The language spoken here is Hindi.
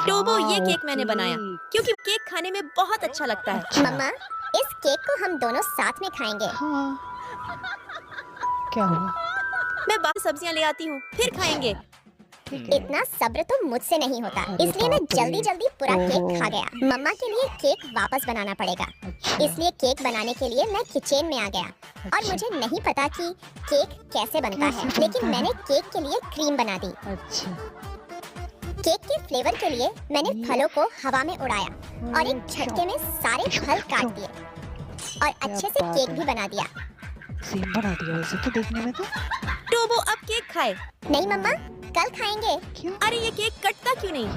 टोबो, ये वाओ, केक मैंने बनाया केक। क्योंकि केक खाने में बहुत अच्छा लगता है। अच्छा। मम्मा, इस केक को हम दोनों साथ में खाएंगे। हाँ। क्या हुआ? मैं बाहर सब्जियां ले आती हूँ, फिर अच्छा, खाएंगे। ठीक है। इतना सब्र तो मुझसे नहीं होता, अरे इसलिए मैं बाप रे। जल्दी जल्दी पूरा केक ओहो। खा गया। मम्मा के लिए केक वापस बनाना पड़ेगा, अच्छा। इसलिए केक बनाने के लिए मैं किचन में आ गया। और अच्छा। मुझे नहीं पता कि केक कैसे बनता कैसे है, बनता लेकिन है? मैंने केक के लिए क्रीम बना दी। अच्छा। केक के फ्लेवर के लिए मैंने फलों को हवा में उड़ाया और एक झटके में सारे फल काट दिए और अच्छे से बात केक है। भी बना दिया। सेम बना दिया वैसे तो देखने में तो। टोबो अब केक खाए। नहीं मम्मा, कल खाएंगे। क्यों? अरे ये केक कटता क्यों नहीं?